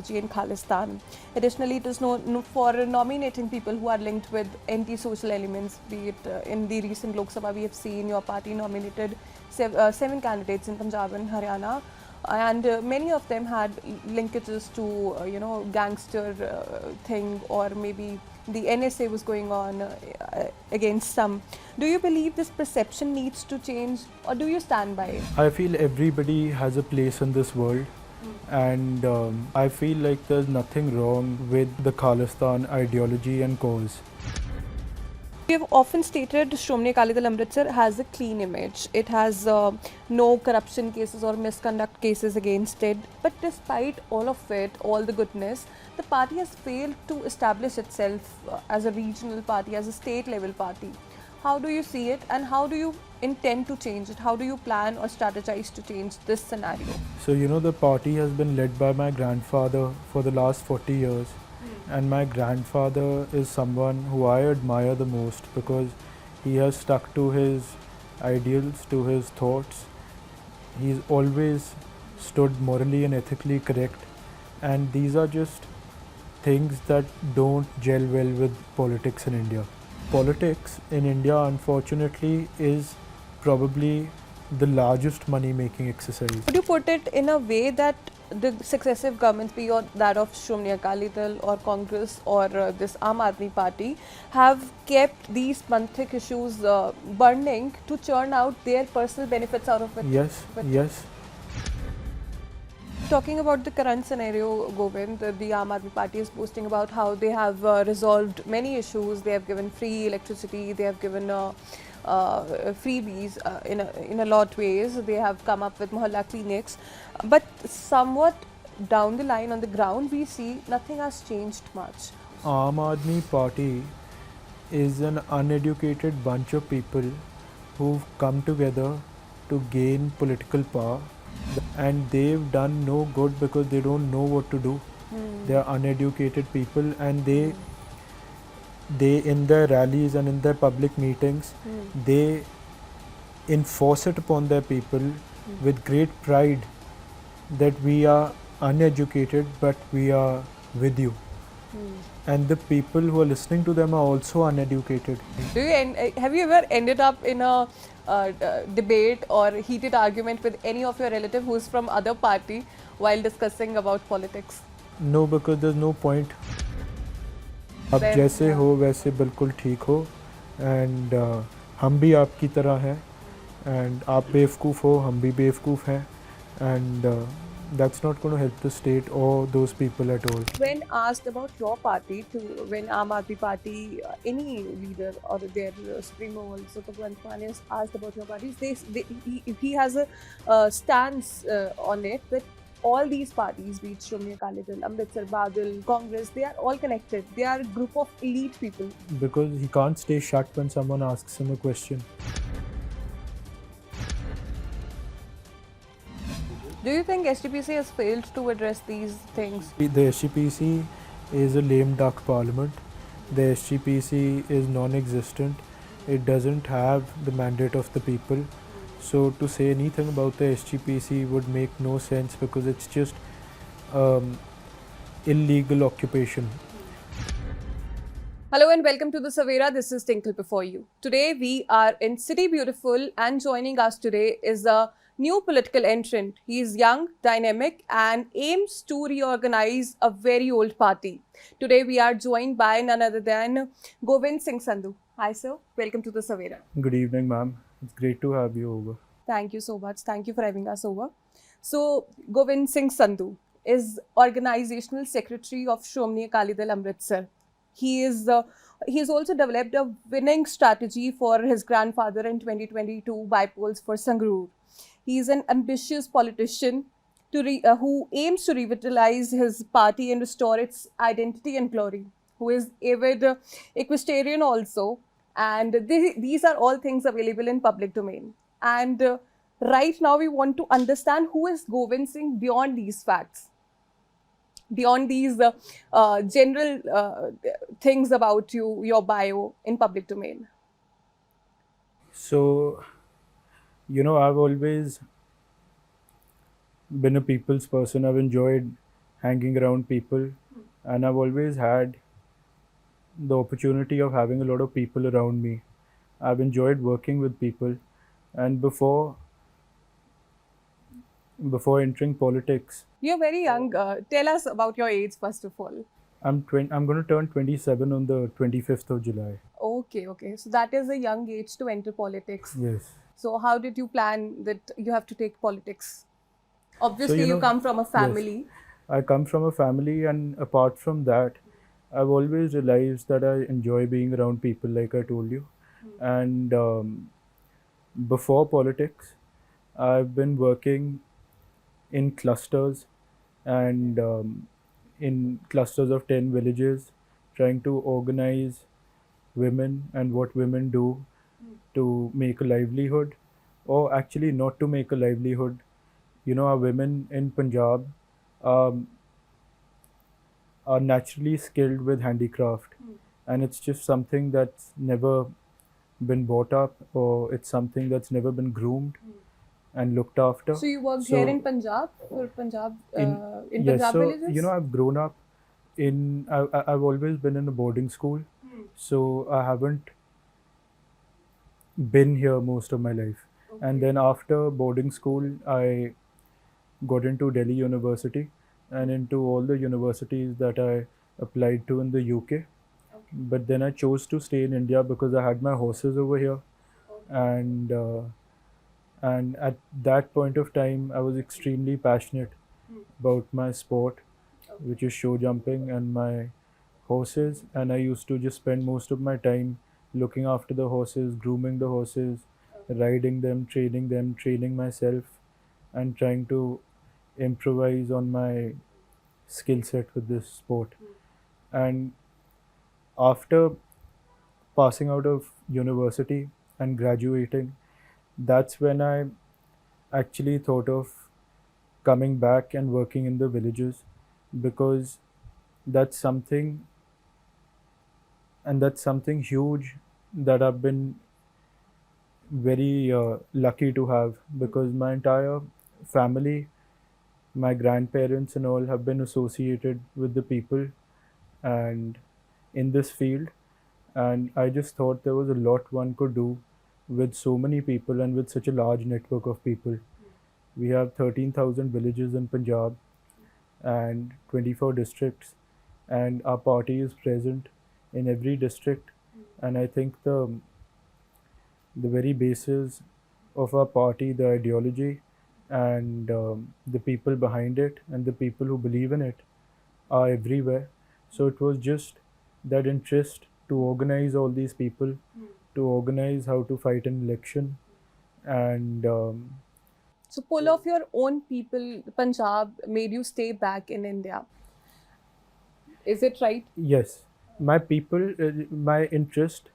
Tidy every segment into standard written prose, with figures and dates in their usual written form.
ideology in Khalistan. Additionally, it is known for nominating people who are linked with anti-social elements, be it in the recent Lok Sabha, we have seen your party nominated 7 candidates in Punjab and Haryana. And many of them had linkages to, gangster thing, or maybe the NSA was going on against some. Do you believe this perception needs to change, or do you stand by it? I feel everybody has a place in this world, and I feel like there's nothing wrong with the Khalistan ideology and cause. We have often stated Shiromani Akali Dal Amritsar has a clean image. It has no corruption cases or misconduct cases against it. But despite all of it, all the goodness, the party has failed to establish itself as a regional party, as a state level party. How do you see it, and how do you intend to change it? How do you plan or strategize to change this scenario? So, the party has been led by my grandfather for the last 40 years. And my grandfather is someone who I admire the most because he has stuck to his ideals, to his thoughts. He's always stood morally and ethically correct. And these are just things that don't gel well with politics in India. Politics in India, unfortunately, is probably the largest money-making exercise. Would you put it in a way that the successive governments, be it that of Shiromani Akali Dal or Congress or this Aam Aadmi Party, have kept these panthic issues burning to churn out their personal benefits out of it? Yes, yes. Talking about the current scenario, Govind, the Aam Aadmi Party is boasting about how they have resolved many issues. They have given free electricity, they have given freebies in a lot of ways. They have come up with mohalla clinics, but somewhat down the line on the ground we see nothing has changed much. Aam Aadmi Party is an uneducated bunch of people who've come together to gain political power, and they've done no good because they don't know what to do. They are uneducated people, and they in their rallies and in their public meetings, they enforce it upon their people with great pride that we are uneducated but we are with you. And the people who are listening to them are also uneducated. Have you ever ended up in a debate or heated argument with any of your relative who's from other party while discussing about politics? No, because there's no point. आप जैसे हो वैसे बिल्कुल ठीक हो, and हम भी आपकी तरह हैं, and आप बेवकूफ़ हो, हम भी बेवकूफ़ हैं, and that's not going to help the state or those people at all. When asked about your party, when Aam Aadmi Party, any leader or their supremo also, Govind Singh is asked about your parties, he has a stance on it that all these parties, be it Shiromani Akali Dal, Amritsar, Badal, Congress, they are all connected. They are a group of elite people. Because he can't stay shut when someone asks him a question. Do you think SGPC has failed to address these things? The SGPC is a lame duck parliament. The SGPC is non-existent. It doesn't have the mandate of the people. So to say anything about the SGPC would make no sense because it's just illegal occupation. Hello and welcome to the Savera. This is Tinkle before you. Today we are in City Beautiful, and joining us today is a new political entrant. He is young, dynamic, and aims to reorganize a very old party. Today we are joined by none other than Govind Singh Sandhu. Hi sir, welcome to the Savera. Good evening, ma'am. It's great to have you over. Thank you so much. Thank you for having us over. So, Govind Singh Sandhu is Organisational Secretary of Shiromani Akali Dal Amritsar. He has also developed a winning strategy for his grandfather in 2022 by polls for Sangrur. He is an ambitious politician who aims to revitalize his party and restore its identity and glory, who is avid equestrian also. And these are all things available in public domain. And right now we want to understand who is Govind Singh beyond these facts, beyond these general things about you, your bio in public domain. So, I've always been a people's person. I've enjoyed hanging around people, and I've always had the opportunity of having a lot of people around me. I've enjoyed working with people, and before entering politics, You're very young. Tell us about your age, first of all. I'm going to turn 27 on the 25th of July. Okay, okay. So that is a young age to enter politics. Yes. So how did you plan that you have to take politics? So Obviously, you come from a yes, family. I come from a family, and apart from that, I've always realized that I enjoy being around people, like I told you. And before politics, I've been working in clusters and in clusters of 10 villages, trying to organize women and what women do to make a livelihood, or actually not to make a livelihood. Our women in Punjab um, are naturally skilled with handicraft, and it's just something that's never been brought up, or it's something that's never been groomed and looked after. So you worked here So in Punjab for Punjab in in yes, Punjab so villages? I've grown up I've always been in a boarding school, so I haven't been here most of my life. And then after boarding school, I got into Delhi University and into all the universities that I applied to in the UK. But then I chose to stay in India because I had my horses over here, and at that point of time, I was extremely passionate about my sport, which is show jumping, and my horses. And I used to just spend most of my time looking after the horses, grooming the horses, riding them, training myself, and trying to improvise on my skill set with this sport. And after passing out of university and graduating, that's when I actually thought of coming back and working in the villages, because that's something that's something huge that I've been very lucky to have, because my entire family, my grandparents and all, have been associated with the people and in this field. And I just thought there was a lot one could do with so many people and with such a large network of people. We have 13,000 villages in Punjab and 24 districts, and our party is present in every district. And I think the very basis of our party, the ideology, and the people behind it, and the people who believe in it are everywhere. So it was just that interest to organize all these people, to organize how to fight an election, and So pull off your own people, Punjab made you stay back in India. Is it right? yes, my people, my interest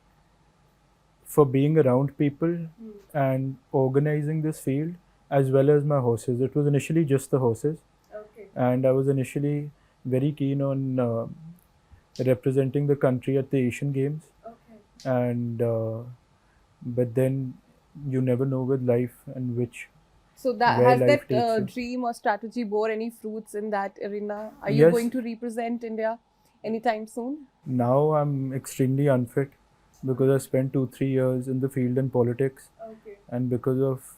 for being around people and organizing this field, as well as my horses. It was initially just the horses, Okay. and I was initially very keen on representing the country at the Asian Games. Okay. And but then you never know with life and So that where has life that takes you. dream or strategy bore any fruits in that arena? Are you Yes, going to represent India anytime soon? now I'm extremely unfit because I spent 2 3 years in the field in politics, Okay. and because of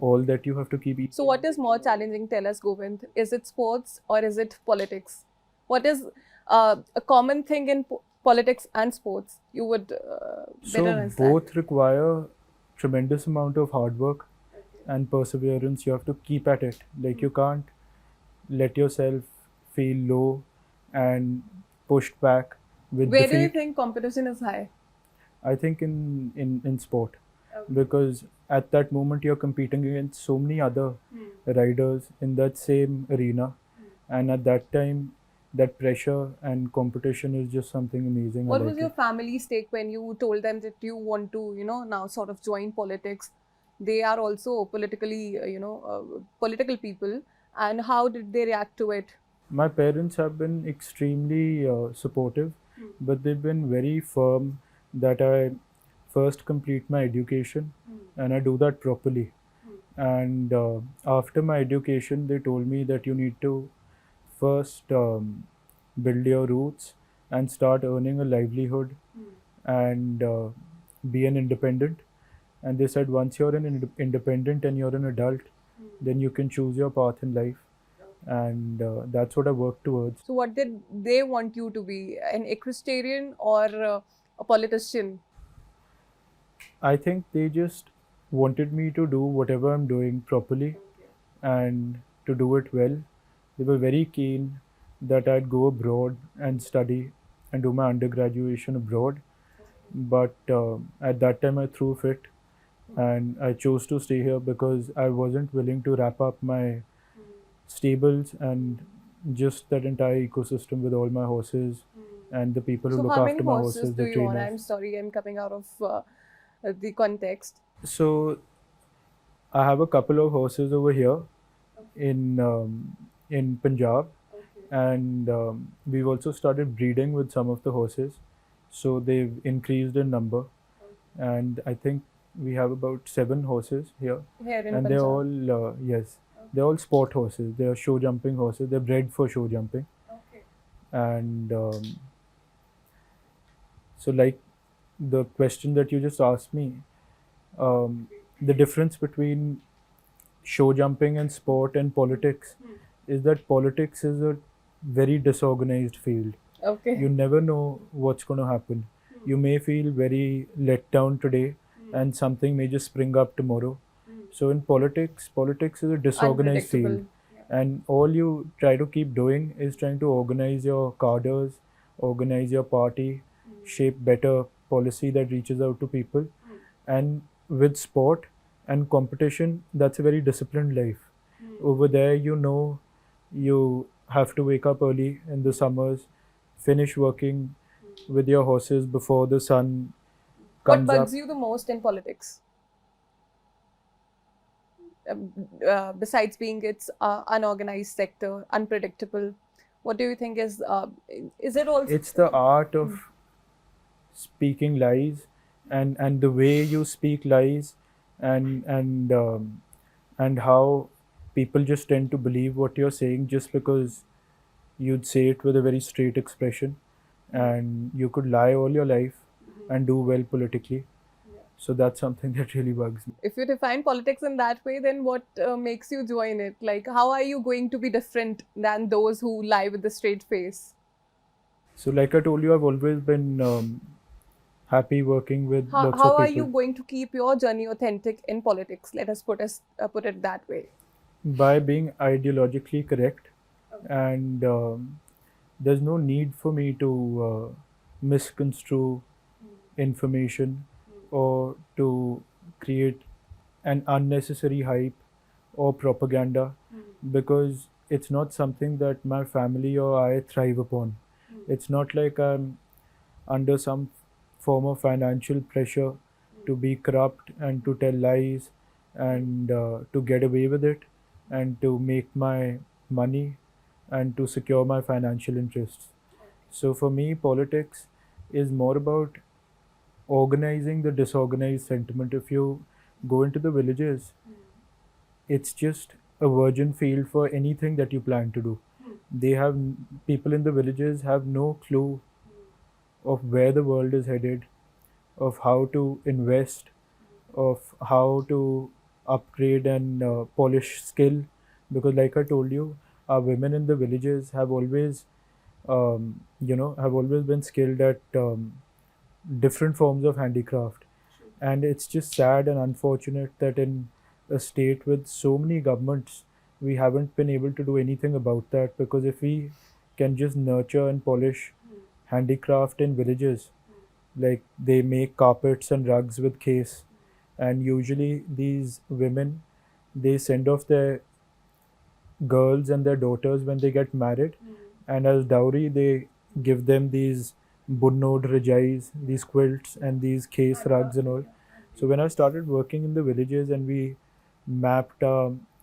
all that you have to keep eating. So what is more challenging? Tell us, Govind. Is it sports or is it politics? What is a common thing in politics and sports? You would So better understand. both require tremendous amount of hard work and perseverance. You have to keep at it. Like you can't let yourself feel low and pushed back with Where do you defeat. think competition is high? I think in sport, because at that moment you're competing against so many other riders in that same arena, and at that time that pressure and competition is just something amazing. I What was like your it. family's take when you told them that you want to, now sort of join politics? They are also politically, political people. And how did they react to it? My parents have been extremely supportive, but they've been very firm that I first complete my education and I do that properly. And after my education, they told me that you need to first build your roots and start earning a livelihood and be an independent. And they said once you're an independent and you're an adult, then you can choose your path in life. And that's what I work towards. So, what did they want you to be? An equestrian or a politician? I think they just wanted me to do whatever I'm doing properly and to do it well. They were very keen that I'd go abroad and study and do my undergraduation abroad. But at that time, I threw a fit and I chose to stay here because I wasn't willing to wrap up my stables and just that entire ecosystem with all my horses and the people who So, look how many after my horses horses, do the you own? trainers. I'm sorry, I'm coming out of the context. So I have a couple of horses over here in Punjab, and we've also started breeding with some of the horses, so they've increased in number, and I think we have about 7 horses here, Here in and they're Punjab. all yes, they're all sport horses. They are show jumping horses. They're bred for show jumping, and so like the question that you just asked me, um, the difference between show jumping and sport and politics is that politics is a very disorganized field. Okay. You never know what's going to happen. You may feel very let down today and something may just spring up tomorrow. So in politics is a disorganized field. Unpredictable. And all you try to keep doing is trying to organize your cadres, organize your party, shape better policy that reaches out to people. And with sport and competition, that's a very disciplined life. Over there, you have to wake up early in the summers, finish working with your horses before the sun What comes up. bugs you the most in politics? Besides being its unorganized sector, unpredictable, what do you think is it also? It's the art of speaking lies, and the way you speak lies, and and how people just tend to believe what you're saying just because you'd say it with a very straight expression, and you could lie all your life and do well politically. So that's something that really bugs me. If you define politics in that way, then what makes you join it? Like, how are you going to be different than those who lie with a straight face? So, like I told you, I've always been happy working with lots How of are you people going to keep your journey authentic in politics? Let us put it that way. by being ideologically correct, and there's no need for me to misconstrue information or to create an unnecessary hype or propaganda because it's not something that my family or I thrive upon. It's not like I'm under some form of financial pressure to be corrupt and to tell lies and to get away with it and to make my money and to secure my financial interests. So for me, politics is more about organizing the disorganized sentiment. If you go into the villages, it's just a virgin field for anything that you plan to do. They have people in the villages have no clue of where the world is headed, of how to invest, of how to upgrade and polish skill. Because, like I told you, our women in the villages have always, have always been skilled at different forms of handicraft. And it's just sad and unfortunate that in a state with so many governments, we haven't been able to do anything about that. Because if we can just nurture and polish handicraft in villages, like they make carpets and rugs with case, and usually these women, they send off their girls and their daughters when they get married, and as dowry they give them these bunnod rajais, these quilts and these case rugs and all. So when I started working in the villages and we mapped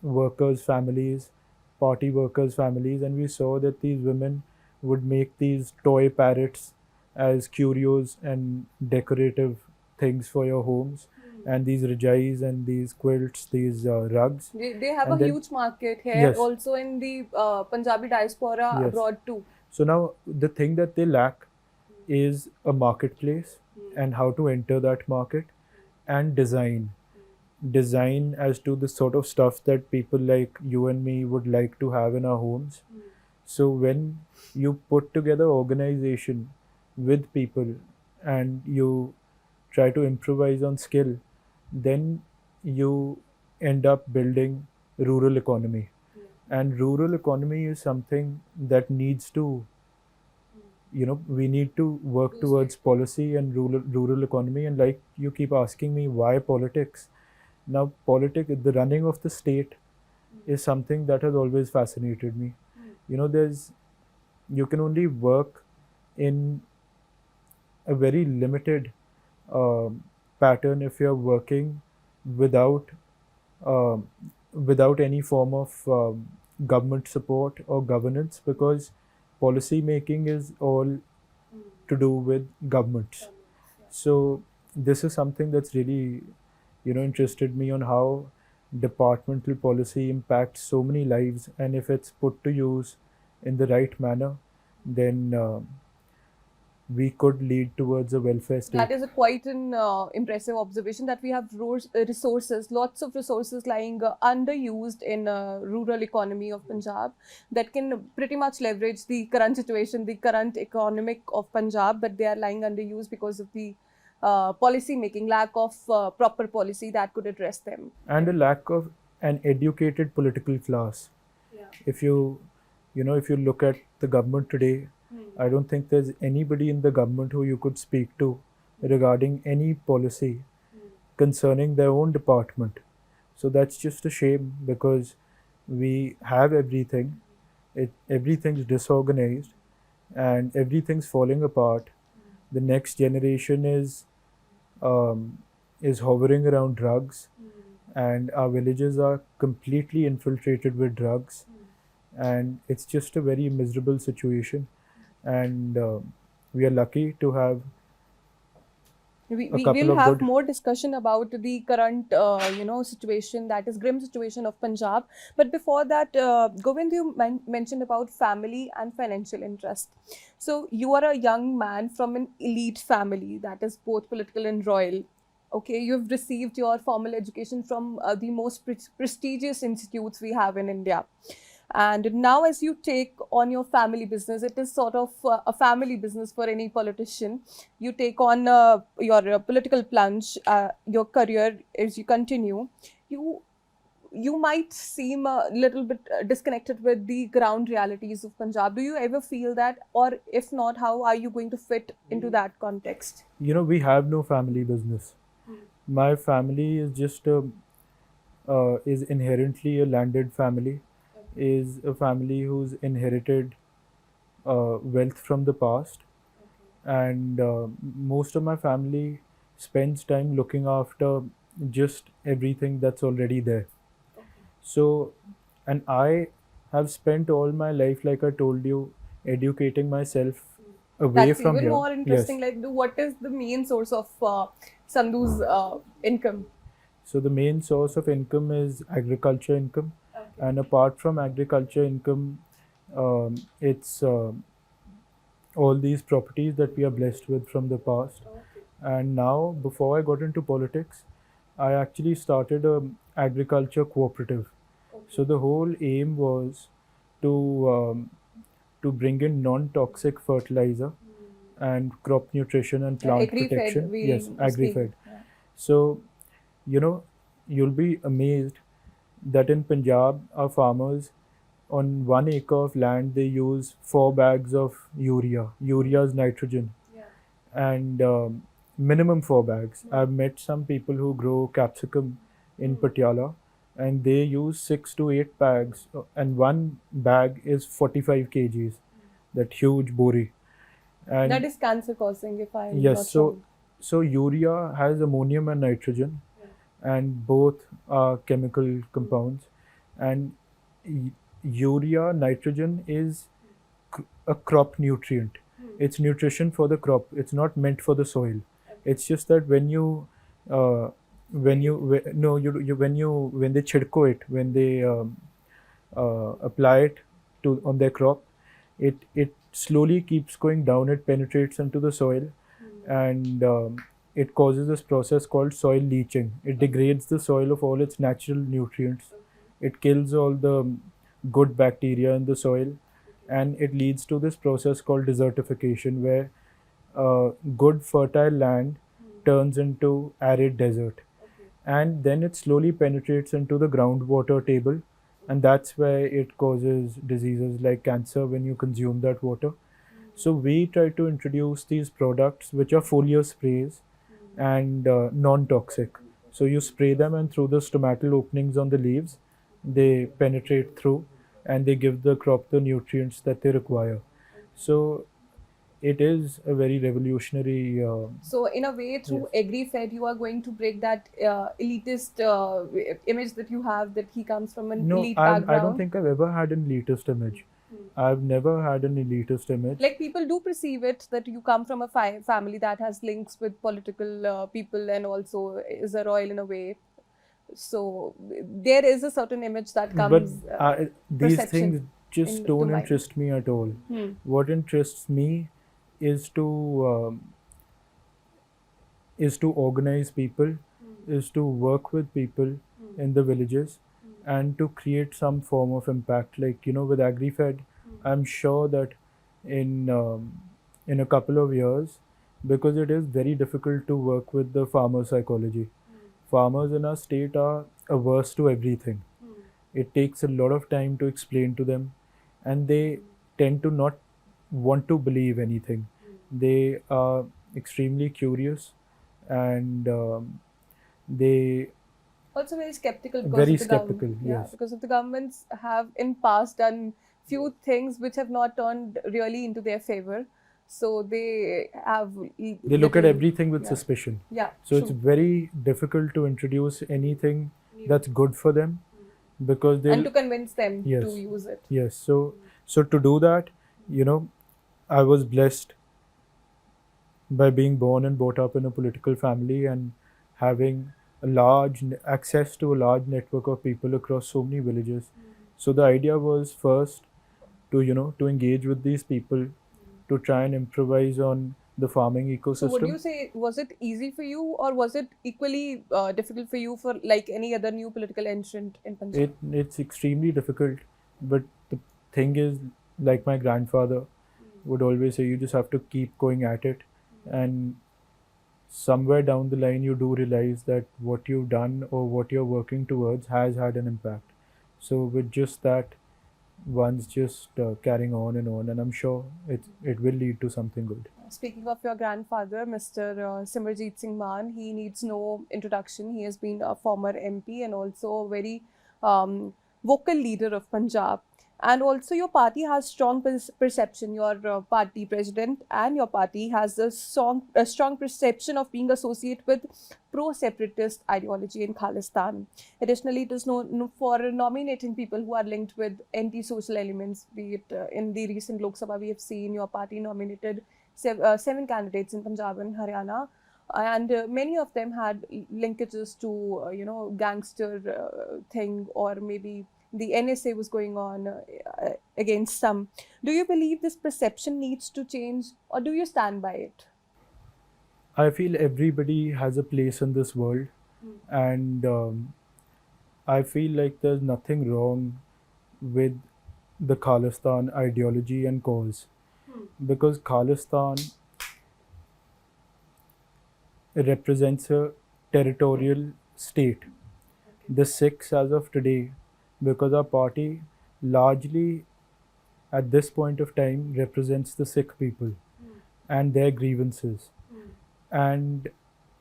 workers families, party workers families, and we saw that these women would make these toy parrots as curios and decorative things for your homes, and these rajais and these quilts, these rugs. They have And a then, huge market here, yes, also in the Punjabi diaspora yes. abroad too. So now the thing that they lack is a marketplace and how to enter that market, and design as to the sort of stuff that people like you and me would like to have in our homes. So when you put together organization with people and you try to improvise on skill, then you end up building rural economy. And rural economy is something that needs to, we need to work towards policy and rural economy. And like you keep asking me, why politics? Now, politics, the running of the state is something that has always fascinated me. There's you can only work in a very limited um, pattern if you're working without um, without any form of government support or governance, because policy making is all to do with governments. So this is something that's really interested me on how departmental policy impacts so many lives, and if it's put to use in the right manner, then we could lead towards a welfare state. That is a quite an impressive observation that we have resources, lots of resources lying underused in rural economy of Punjab that can pretty much leverage the current situation, the current economic of Punjab, but they are lying underused because of the policy making, lack of proper policy that could address them. And a lack of an educated political class. If if you look at the government today, I don't think there's anybody in the government who you could speak to regarding any policy concerning their own department. So that's just a shame, because we have everything. Everything's disorganized and everything's falling apart. The next generation um, is hovering around drugs, and our villages are completely infiltrated with drugs, and it's just a very miserable situation. And we are lucky to have We couple will of have good- more discussion about the current, situation, that is grim situation of Punjab. But before that, Govind, you mentioned about family and financial interest. So you are a young man from an elite family that is both political and royal. Okay, you've received your formal education from the most prestigious institutes we have in India. And now, as you take on your family business, it is sort of a family business for any politician. You take on your political plunge, your career as you continue. You you might seem a little bit disconnected with the ground realities of Punjab. Do you ever feel that, or if not, how are you going to fit into that context? we have no family business. My family is just is inherently a landed family, is a family who's inherited wealth from the past, and most of my family spends time looking after just everything that's already there. So, and I have spent all my life, like I told you, educating myself away That's from even here. more interesting. Yes. Like, what is the main source of Sandhu's income? So the main source of income is agriculture income, and apart from agriculture income, it's all these properties that we are blessed with from the past. And now, before I got into politics, I actually started a agriculture cooperative. So the whole aim was to to bring in non-toxic fertilizer and crop nutrition and plant Agri-fed, protection. we'll Yes, speak. agri-fed. Yeah. So, you know, you'll be amazed that in Punjab, our farmers, on 1 acre of land, they use 4 bags of urea. Urea is nitrogen, and minimum 4 bags. I've met some people who grow capsicum in Patiala, and they use 6 to 8 bags, and 1 bag is 45 kgs. That huge bori. And That is cancer causing, if I'm yes, not so wrong. so urea has ammonium and nitrogen, and both are chemical compounds. And urea, nitrogen is a crop nutrient. It's nutrition for the crop. It's not meant for the soil. It's just that when you uh, when you no you when they chidko it, when they apply it to on their crop, it slowly keeps going down. It penetrates into the soil, and it causes this process called soil leaching. It degrades the soil of all its natural nutrients. It kills all the good bacteria in the soil, and it leads to this process called desertification, where good fertile land turns into arid desert, and then it slowly penetrates into the groundwater table, and that's where it causes diseases like cancer when you consume that water. So we try to introduce these products which are foliar sprays and non-toxic. So you spray them, and through the stomatal openings on the leaves, they penetrate through, and they give the crop the nutrients that they require. So it is a very revolutionary. So in a way, through Yes. AgriFed, you are going to break that elitist image that you have, that he comes from an No, elite I don't background. think I've ever had an elitist image. I've never had an elitist image. Like, people do perceive it that you come from a family that has links with political people and also is a royal in a way. So there is a certain image that But comes, these things perception just into don't mind. interest me at all. Hmm. What interests me is to organize people, is to work with people in the villages, and to create some form of impact. Like, with AgriFed, I'm sure that in a couple of years, because it is very difficult to work with the farmer psychology. Farmers in our state are averse to everything. It takes a lot of time to explain to them, and they tend to not want to believe anything. They are extremely curious, and they Also very skeptical because very of the government. skeptical. Yeah, Yes, because of the governments have in past done few things which have not turned really into their favor. So they have they look at little, everything with yeah, suspicion. yeah, So it's true. very difficult to introduce anything that's good for them, because And they'll. to convince them to Yes, use it. yes. So to do that, you know, I was blessed by being born and brought up in a political family, and having access to a large network of people across so many villages. So the idea was first to to engage with these people, to try and improvise on the farming So would ecosystem. you say, was it easy for you, or was it equally difficult for you for like any other new political entrant in Punjab? It's extremely difficult, but the thing is, like my grandfather would always say, you just have to keep going at it, and somewhere down the line you do realize that what you've done or what you're working towards has had an impact. So with just that, one's just carrying on, and I'm sure it will lead to something good. Speaking of your grandfather, Mr. Simranjeet Singh Mann, he needs no introduction. He has been a former MP and also a very vocal leader of Punjab. And also, your party has strong perception. Your party president and your party has a strong perception of being associated with pro-separatist ideology in Khalistan. Additionally, it is known for nominating people who are linked with anti-social elements. Be it in the recent Lok Sabha, we have seen your party nominated seven candidates in Punjab and Haryana, and many of them had linkages to gangster thing, or maybe the NSA was going on against some. Do you believe this perception needs to change, or do you stand by it? I feel everybody has a place in this world, and I feel like there's nothing wrong with the Khalistan ideology and cause, because Khalistan represents a territorial state. The Sikhs, as of today, because our party largely at this point of time represents the Sikh people and their grievances. And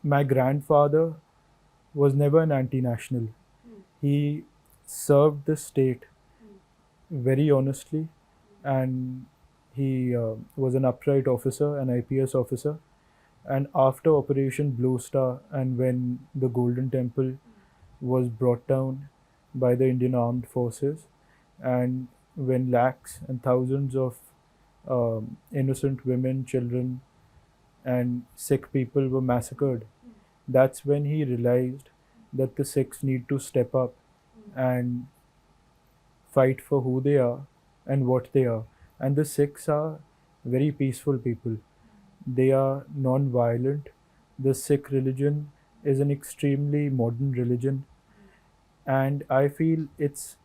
my grandfather was never an anti national. He served the state very honestly, and he was an upright officer, an IPS officer. And after Operation Blue Star, and when the Golden Temple was brought down by the Indian Armed Forces, and when lakhs and thousands of innocent women, children, and Sikh people were massacred, that's when he realized that the Sikhs need to step up and fight for who they are and what they are. And the Sikhs are very peaceful people. They are non-violent. The Sikh religion is an extremely modern religion, and I feel it's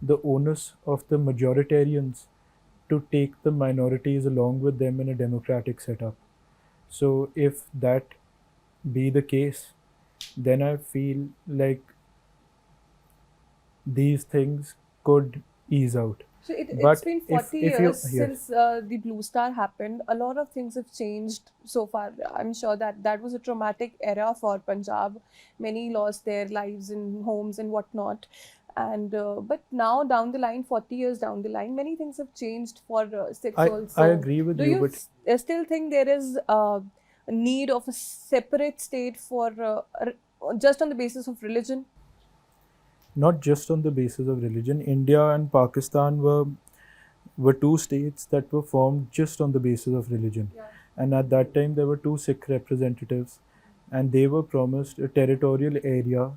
the onus of the majoritarians to take the minorities along with them in a democratic setup. So if that be the case, then I feel like these things could ease out. So it's But been if 40 if you years yes, since the Blue Star happened. A lot of things have changed so far. I'm sure that that was a traumatic era for Punjab. Many lost their lives and homes and whatnot. And but now down the line, 40 years down the line, many things have changed for Sikhs I also. agree with Do you, you but still think there is a need of a separate state for just on the basis of religion? not just on the basis of religion. India and Pakistan were two states that were formed just on the basis of religion. Yeah. And at that time, there were two Sikh representatives, and they were promised a territorial area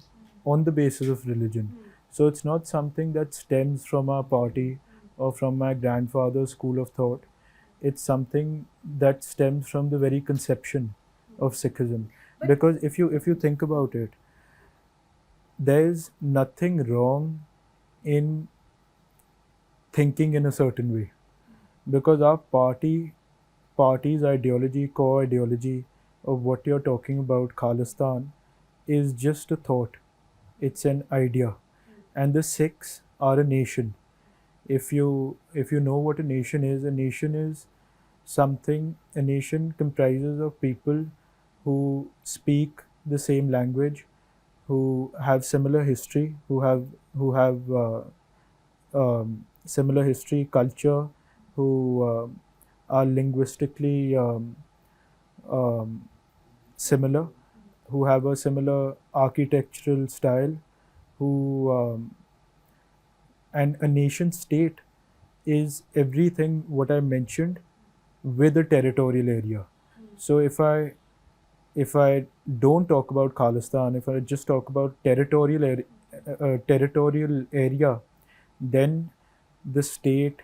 on the basis of religion. So it's not something that stems from our party or from my grandfather's school of thought. It's something that stems from the very conception of Sikhism. But Because if you think about it, there's nothing wrong in thinking in a certain way, because our party's ideology, core ideology of what you're talking about, Khalistan, is just a thought. It's an idea. And the Sikhs are a nation. If you know what a nation is something. A nation comprises of people who speak the same language, who have similar history, who have similar history, culture, who are linguistically um, similar, who have a similar architectural style, who and a nation state is everything what I mentioned with a territorial area. So if I don't talk about Khalistan, if I just talk about territorial area, then the state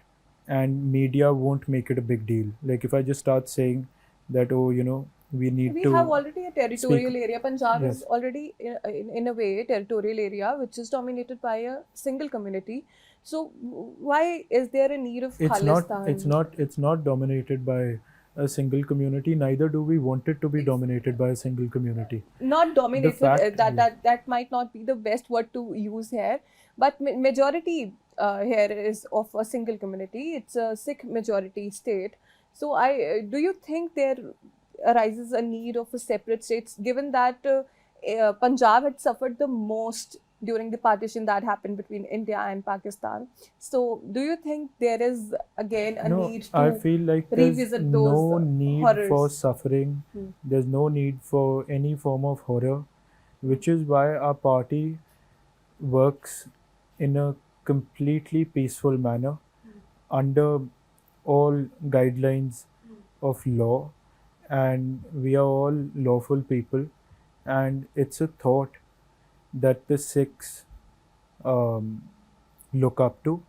and media won't make it a big deal. Like if I just start saying that, oh, we need we to have already a speak. territorial area. Punjab is Yes, already in a way territorial area which is dominated by a single community. So why is there a need of it's not it's Khalistan? not it's not dominated by a single community. Neither do we want it to be dominated by a single community. Not The dominated. fact, yes. That might not be the best word to use here, but majority here is of a single community. It's a Sikh majority state. So do you think there arises a need of a separate state, given that Punjab had suffered the most during the partition that happened between India and Pakistan? So do you think there is again a No, need I to feel like there's revisit those no need for horrors? suffering. Hmm. There's no need for any form of horror, which is why our party works in a completely peaceful manner under all guidelines of law, and we are all lawful people. And it's a thought that the Sikhs um, look up to,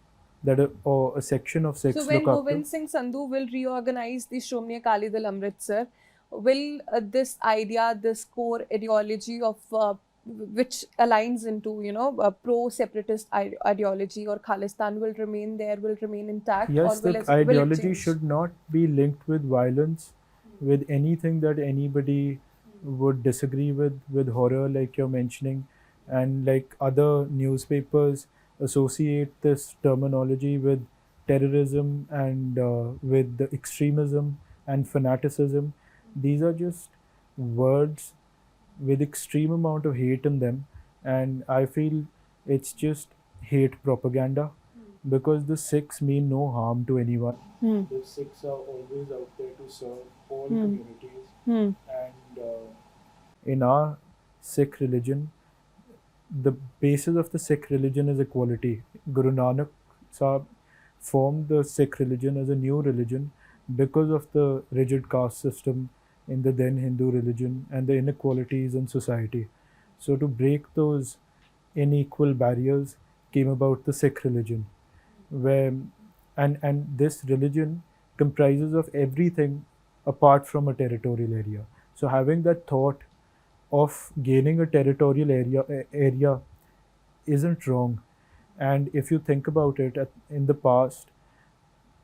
or a section of So Sikhs when look up to. Govind Singh Sandhu will reorganize the Shiromani Akali Dal Amritsar, will this idea, this core ideology of which aligns into pro-separatist ideology or Khalistan will remain there, will remain intact, or Yes, the will it ideology change? should not be linked with violence, with anything that anybody would disagree with horror, like you're mentioning, and like other newspapers associate this terminology with terrorism and with the extremism and fanaticism. These are just words with extreme amount of hate in them, and I feel it's just hate propaganda, because the Sikhs mean no harm to anyone. Hmm. The Sikhs are always out there to serve all Hmm. communities, Hmm. and in our Sikh religion, the basis of the Sikh religion is equality. Guru Nanak Sahib formed the Sikh religion as a new religion because of the rigid caste system in the then Hindu religion and the inequalities in society. So to break those unequal barriers came about the Sikh religion, where and this religion comprises of everything apart from a territorial area. So having that thought of gaining a territorial area isn't wrong. And if you think about it, in the past,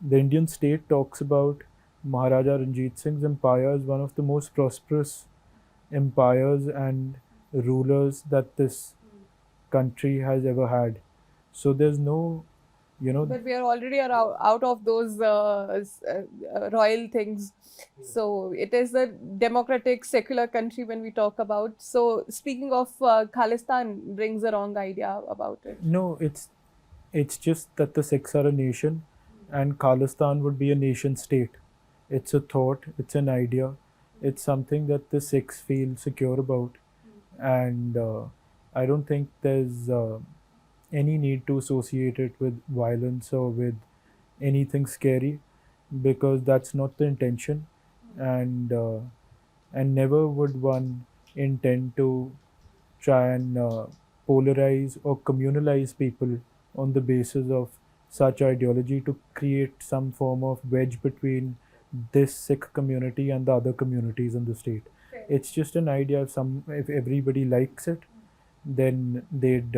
the Indian state talks about Maharaja Ranjit Singh's empire as one of the most prosperous empires and rulers that this country has ever had. So there's no, you know, But we are already out of those royal things. So it is a democratic, secular country when we talk about. So speaking of Khalistan brings a wrong idea about it. no, it's just that the Sikhs are a nation, and Khalistan would be a nation state. It's a thought, it's an idea, it's something that the Sikhs feel secure about, and I don't think there's any need to associate it with violence or with anything scary, because that's not the intention, and never would one intend to try and polarize or communalize people on the basis of such ideology to create some form of wedge between this Sikh community and the other communities in the state. It's just an idea. If everybody likes it, then they'd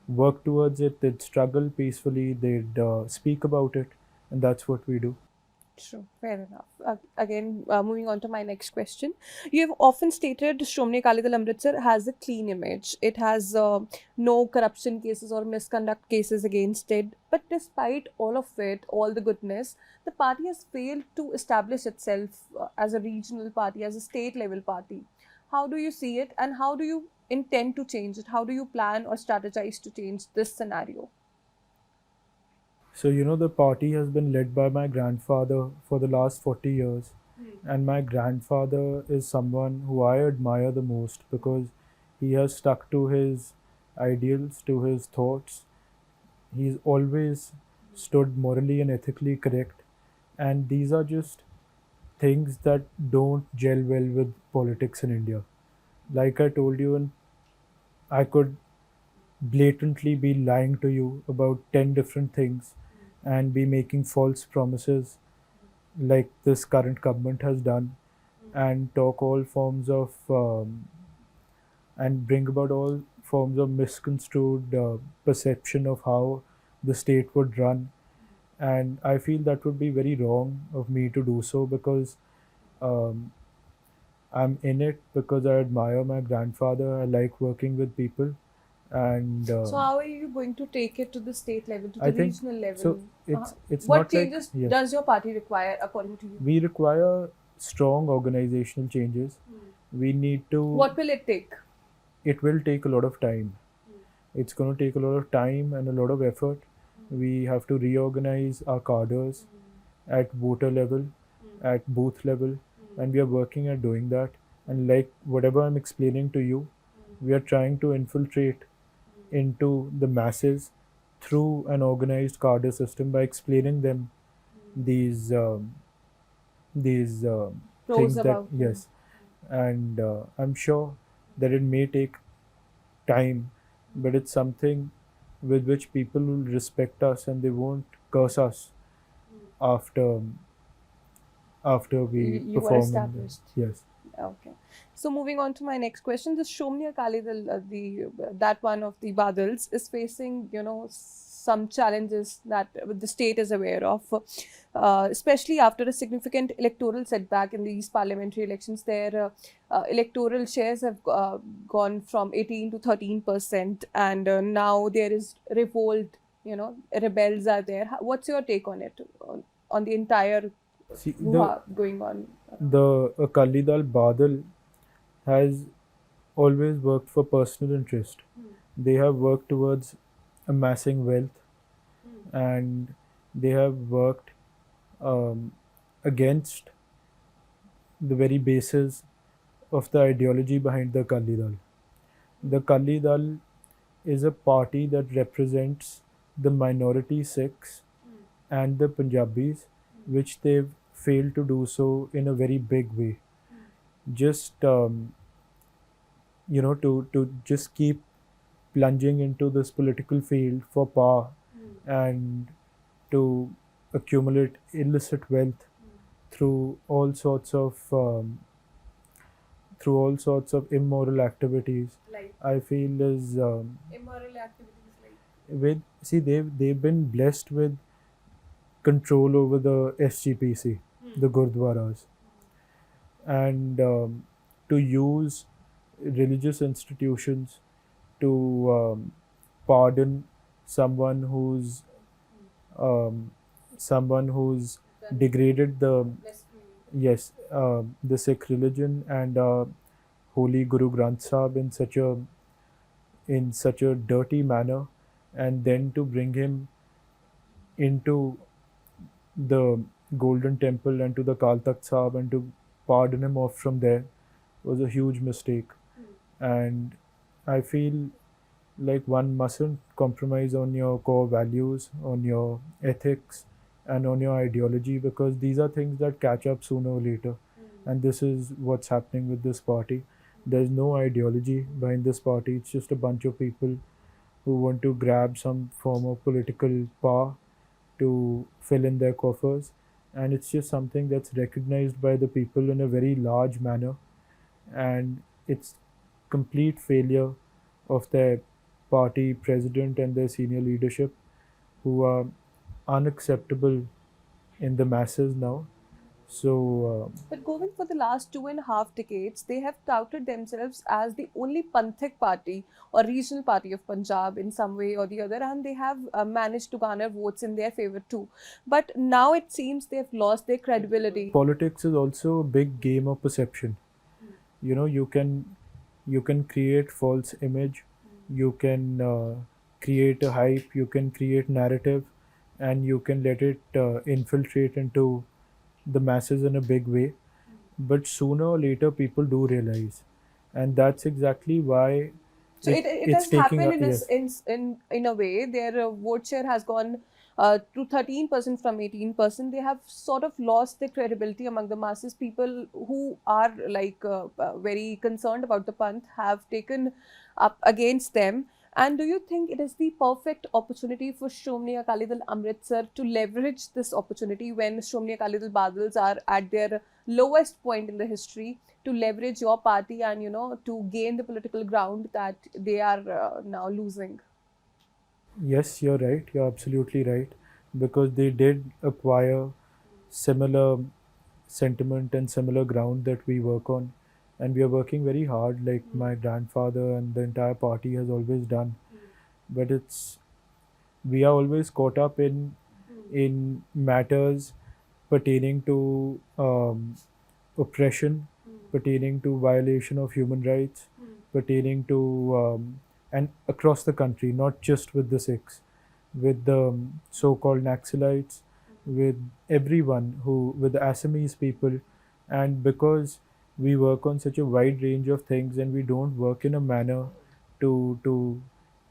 work towards it. They'd struggle peacefully. They'd speak about it, and that's what we do. True, fair enough. Again, moving on to my next question. You have often stated Shiromani Akali Dal Amritsar has a clean image. It has no corruption cases or misconduct cases against it. But despite all of it, all the goodness, the party has failed to establish itself as a regional party, as a state level party. How do you see it, and how do you intend to change it? How do you plan or strategize to change this scenario? So, the party has been led by my grandfather for the last 40 years. And my grandfather is someone who I admire the most because he has stuck to his ideals, to his thoughts. He's always stood morally and ethically correct. And these are just things that don't gel well with politics in India. Like I told you, and I could blatantly be lying to you about 10 different things and be making false promises like this current government has done, and talk all forms of and bring about all forms of misconstrued perception of how the state would run. And I feel that would be very wrong of me to do so, because um, I'm in it because I admire my grandfather. I like working with people, and So how are you going to take it to the state level, to I the think regional level? so. It's What not like, changes yes, does your party require according to you? we require strong organizational changes. We need to. What will it take? It will take a lot of time. It's going to take a lot of time and a lot of effort. We have to reorganize our cadres at voter level, at booth level, and we are working at doing that. And like whatever I'm explaining to you, we are trying to infiltrate into the masses through an organized cadre system by explaining them these Pros things that, about yes, and I'm sure that it may take time, but it's something with which people will respect us and they won't curse us after we you were perform established. yes. Okay. So moving on to my next question, the Shiromani Akali Dal, that one of the Badals is facing, some challenges that the state is aware of, especially after a significant electoral setback in these parliamentary elections. Their electoral shares have gone from 18 to 13%, and now there is revolt. Rebels are there. What's your take on it, on the entire See, going on? the Akali Dal Badal has always worked for personal interest. They have worked towards amassing wealth, and they have worked um, against the very basis of the ideology behind the Akali Dal. The Akali Dal is a party that represents the minority Sikhs and the Punjabis, which they've failed to do so in a very big way. Just to just keep plunging into this political field for power and to accumulate illicit wealth through all sorts of immoral activities. Like I feel is immoral activities, like with see they've been blessed with control over the SGPC, the Gurdwaras, and to use religious institutions to pardon someone who's um, degraded the yes the Sikh religion and holy Guru Granth Sahib in such a dirty manner, and then to bring him into the Golden Temple and to the Kal Takht Sahib and to pardon him off from there was a huge mistake. And I feel like one mustn't compromise on your core values, on your ethics, and on your ideology, because these are things that catch up sooner or later. And this is what's happening with this party. There's no ideology behind this party, it's just a bunch of people who want to grab some form of political power to fill in their coffers. And it's just something that's recognized by the people in a very large manner. And it's complete failure of their party president and their senior leadership, who are unacceptable in the masses now. So, But Govind, for the last 2.5 decades, they have touted themselves as the only Panthik party or regional party of Punjab in some way or the other, and they have managed to garner votes in their favor too. But now it seems they have lost their credibility. politics is also a big game of perception. You can create false image, you can create a hype, you can create narrative, and you can let it infiltrate into the masses in a big way. But sooner or later, people do realize, and that's exactly why So it it's has taking happened a yes. in a way. Their vote share has gone to 13% from 18%. They have sort of lost their credibility among the masses. People who are like very concerned about the Panth have taken up against them. And do you think it is the perfect opportunity for Shiromani Akali Dal Amritsar to leverage this opportunity when Shiromani Akali Dal Badals are at their lowest point in the history, to leverage your party and to gain the political ground that they are now losing? Yes, you're right. You're absolutely right. Because they did acquire similar sentiment and similar ground that we work on. And we are working very hard, like my grandfather and the entire party has always done. But we are always caught up in matters pertaining to oppression, pertaining to violation of human rights, pertaining to and across the country, not just with the Sikhs, with the so-called Naxalites, with everyone with the Assamese people. And because we work on such a wide range of things and we don't work in a manner to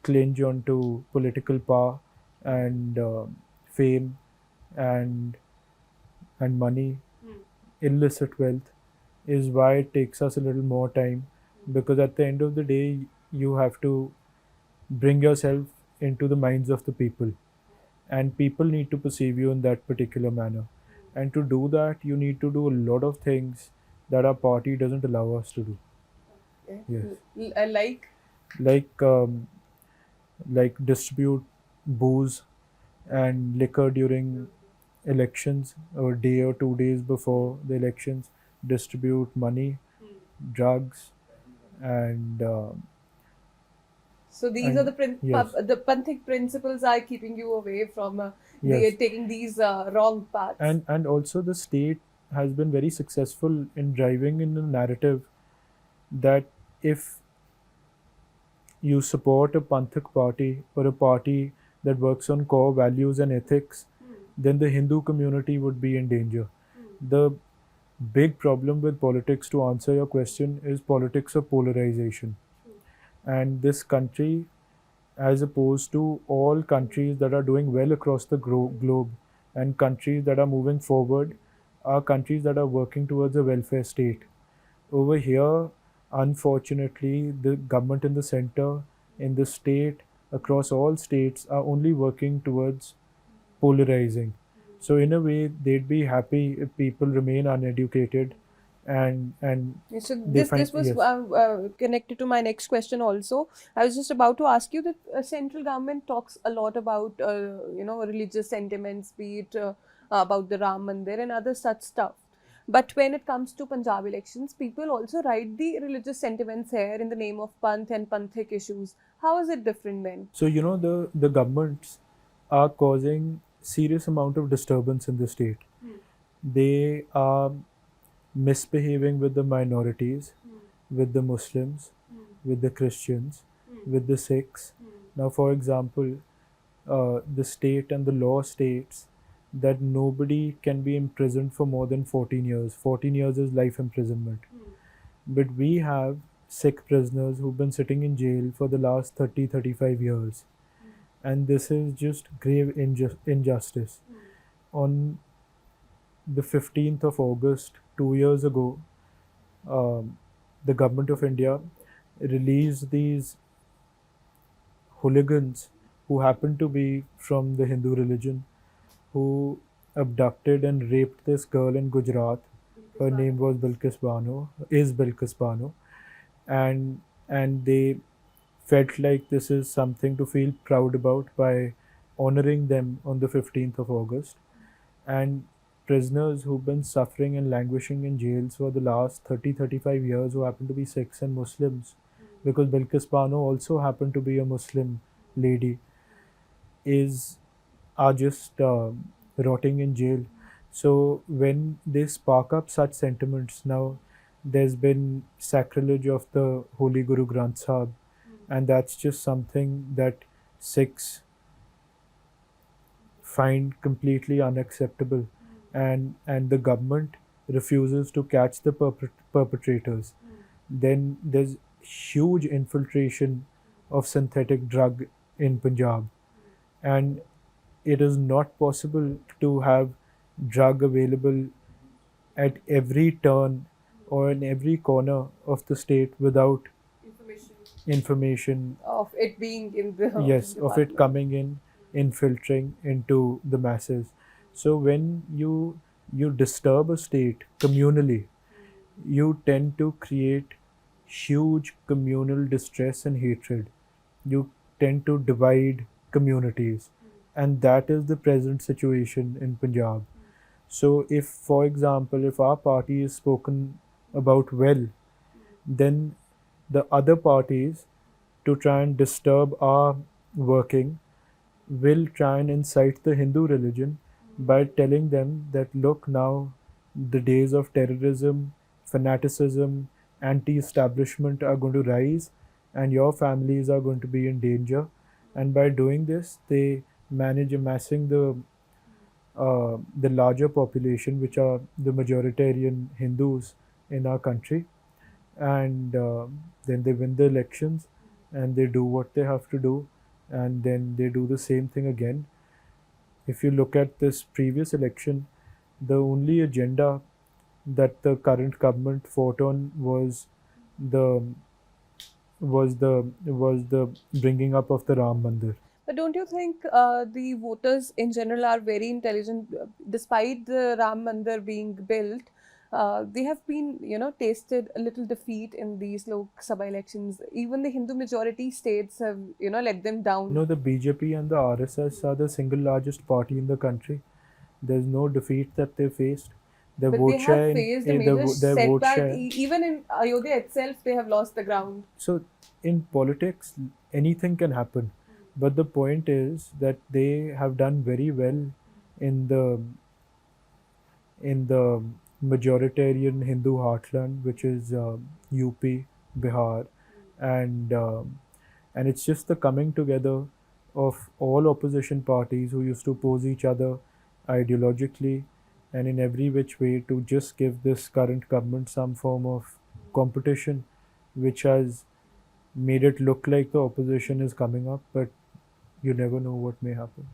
clinch onto political power and fame and money, illicit wealth, is why it takes us a little more time. Because at the end of the day, you have to bring yourself into the minds of the people, and people need to perceive you in that particular manner. And to do that, you need to do a lot of things that our party doesn't allow us to do. Yes, Like, like distribute booze and liquor during elections, or a day or 2 days before the elections, distribute money, drugs, and so these are the yes, the Panthic principles are keeping you away from yes, taking these wrong paths. and also the state has been very successful in driving in a narrative that if you support a Panthak party or a party that works on core values and ethics, then the Hindu community would be in danger. The big problem with politics, to answer your question, is politics of polarization. And this country, as opposed to all countries that are doing well across the globe and countries that are moving forward, are countries that are working towards a welfare state. Over here, Unfortunately, the government in the center, in the state, across all states, are only working towards polarizing. So in a way, they'd be happy if people remain uneducated, and So they find this was yes. connected to my next question also. I was just about to ask you that central government talks a lot about religious sentiments, be it about the Ram Mandir and other such stuff. But when it comes to Punjab elections, people also write the religious sentiments here in the name of Panth and Panthic issues. How is it different then? So the governments are causing serious amount of disturbance in the state. They are misbehaving with the minorities, with the Muslims, with the Christians, with the Sikhs. Now, for example, the state and the law states that nobody can be imprisoned for more than 14 years. 14 years is life imprisonment. But we have Sikh prisoners who've been sitting in jail for the last 30, 35 years. And this is just grave injustice. On the 15th of August, 2 years ago, um, the government of India released these hooligans who happened to be from the Hindu religion, who abducted and raped this girl in Gujarat. Her name was Bilkis Bano, is Bilkis Bano, and they felt like this is something to feel proud about by honoring them on the 15th of August. And prisoners who've been suffering and languishing in jails for the last 30, 35 years, who happen to be Sikhs and Muslims, because Bilkis Bano also happened to be a Muslim lady, is are just rotting in jail. So when they spark up such sentiments, now there's been sacrilege of the Holy Guru Granth Sahib, and that's just something that Sikhs find completely unacceptable, and the government refuses to catch the perpetrators. Then there's huge infiltration of synthetic drug in Punjab, and it is not possible to have drug available at every turn or in every corner of the state without information, Of it being in the yes, of it department. coming in, infiltrating into the masses. So when you disturb a state communally, you tend to create huge communal distress and hatred. You tend to divide communities, and that is the present situation in Punjab. So if, for example, if our party is spoken about well, then the other parties, to try and disturb our working, will try and incite the Hindu religion by telling them that, look, now the days of terrorism, fanaticism, anti establishment are going to rise, and your families are going to be in danger. And by doing this, they manage amassing the larger population, which are the majoritarian Hindus in our country, and then they win the elections, and they do what they have to do, and then they do the same thing again. If you look at this previous election, the only agenda that the current government fought on the was the bringing up of the Ram Mandir. But don't you think the voters in general are very intelligent? Despite the Ram Mandir being built, they have been, tasted a little defeat in these Lok Sabha elections. Even the Hindu majority states have, let them down. The BJP and the RSS are the single largest party in the country. There's no defeat that they faced. Their But they vote have share faced a major their vote setback. share. Even in Ayodhya itself, they have lost the ground. So in politics, anything can happen, but the point is that they have done very well in the majoritarian Hindu heartland, which is UP, Bihar, and it's just the coming together of all opposition parties who used to oppose each other ideologically and in every which way to just give this current government some form of competition, which has made it look like the opposition is coming up, but you never know what may happen.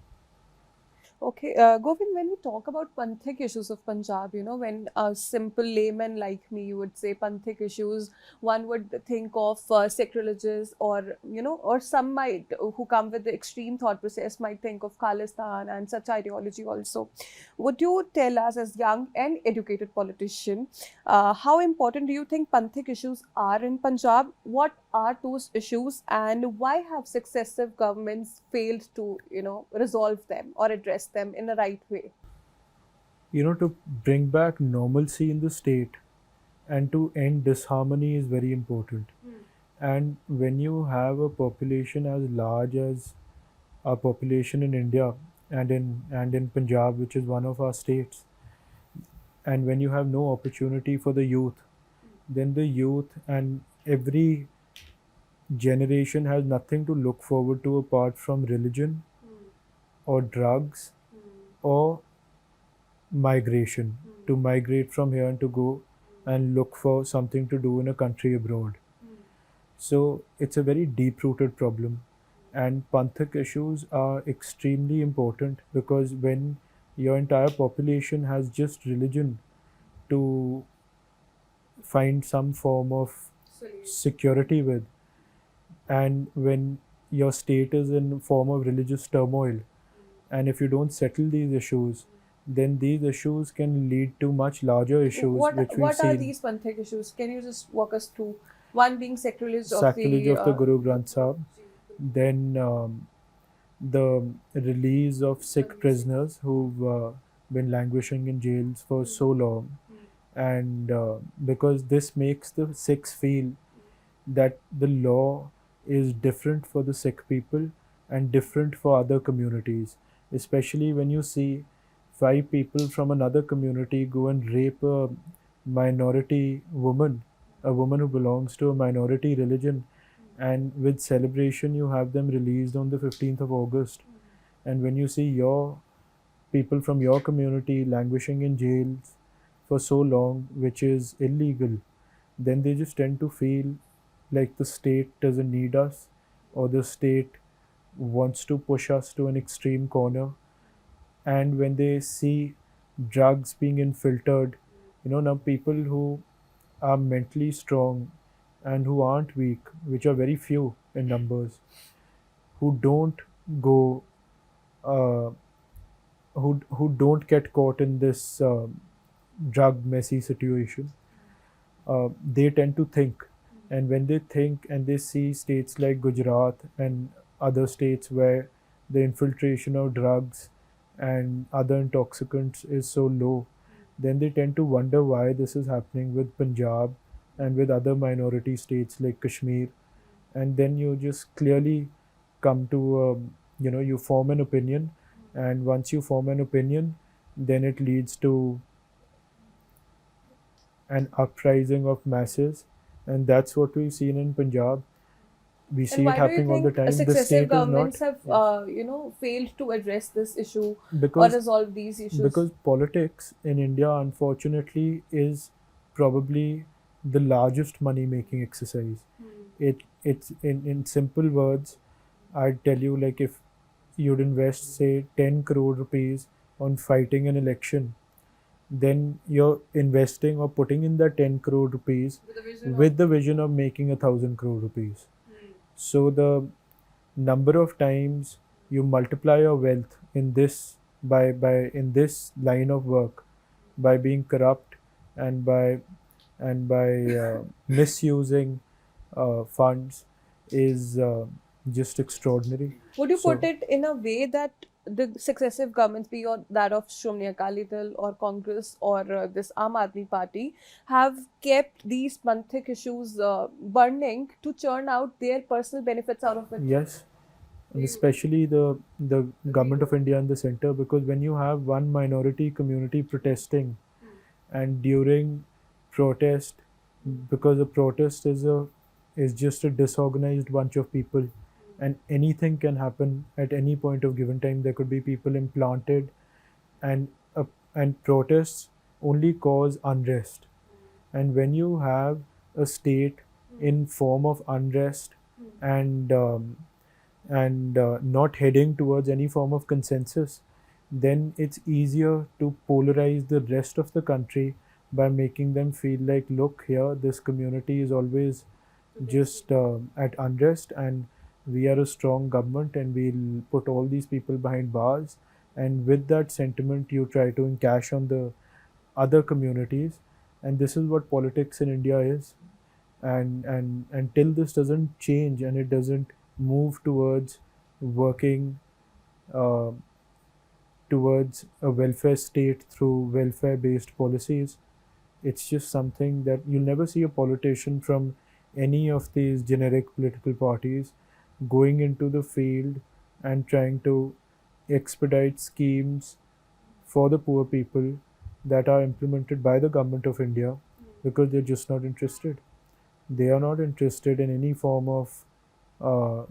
Okay, Govind, when we talk about Panthik issues of Punjab, when a simple layman like me would say Panthik issues, one would think of sacrilegious, or some might who come with the extreme thought process might think of Khalistan and such ideology also. Would you tell us, as young and educated politician, how important do you think Panthik issues are in Punjab? What are those issues, and why have successive governments failed to, resolve them or address them in the right way? To bring back normalcy in the state and to end disharmony is very important. And when you have a population as large as our population in India and in Punjab, which is one of our states, and when you have no opportunity for the youth, then the youth and every generation has nothing to look forward to apart from religion or drugs or migration, to migrate from here and to go and look for something to do in a country abroad. So it's a very deep rooted problem. And Panthak issues are extremely important because when your entire population has just religion to find some form of security with, and when your state is in form of religious turmoil, and if you don't settle these issues, then these issues can lead to much larger issues What which we've what are seen. these Panthik issues? Can you just walk us through? One being sacrilege of Sacrilege the of the Guru Granth Sahib, then the release of Sikh prisoners who've been languishing in jails for so long, and because this makes the Sikhs feel that the law is different for the Sikh people and different for other communities, especially when you see five people from another community go and rape a minority woman, a woman who belongs to a minority religion, and with celebration you have them released on the 15th of August. And when you see your people from your community languishing in jails for so long, which is illegal, then they just tend to feel like the state doesn't need us, or the state wants to push us to an extreme corner. And when they see drugs being infiltrated, now people who are mentally strong and who aren't weak, which are very few in numbers, who don't go, uh, who don't get caught in this drug messy situation, they tend to think. And when they think and they see states like Gujarat and other states where the infiltration of drugs and other intoxicants is so low, then they tend to wonder why this is happening with Punjab and with other minority states like Kashmir. And then you just clearly come to, you form an opinion. And once you form an opinion, then it leads to an uprising of masses, and that's what we've seen in Punjab. We And see it why do you happening all the think time. The successive state is governments not. have, Yes. failed to address this issue or because resolve these issues? because politics in India, unfortunately, is probably the largest money making exercise. It's in simple words, I'd tell you, like, if you'd invest say 10 crore rupees on fighting an election, then you're investing or putting in the 10 crore rupees with the vision of making 1,000 crore rupees. So the number of times you multiply your wealth in this by in this line of work, by being corrupt and by misusing funds, is just extraordinary. Would you put So it in a way that the successive governments, be it that of Shiromani Akali Dal or Congress or this Aam Aadmi Party, have kept these Panthik issues burning to churn out their personal benefits out of it? yes, and especially the government of India and the center, because when you have one minority community protesting, and during protest, because a protest is just a disorganized bunch of people, and anything can happen at any point of given time. There could be people implanted, and uh, and protests only cause unrest. And when you have a state in form of unrest and not heading towards any form of consensus, then it's easier to polarize the rest of the country by making them feel like, look here, this community is always just at unrest, and we are a strong government and we'll put all these people behind bars. And with that sentiment, you try to encash on the other communities, and this is what politics in India is. And until this doesn't change and it doesn't move towards working uh, towards a welfare state through welfare based policies, it's just something that you'll never see a politician from any of these generic political parties going into the field and trying to expedite schemes for the poor people that are implemented by the government of India, because they're just not interested. They are not interested in any form of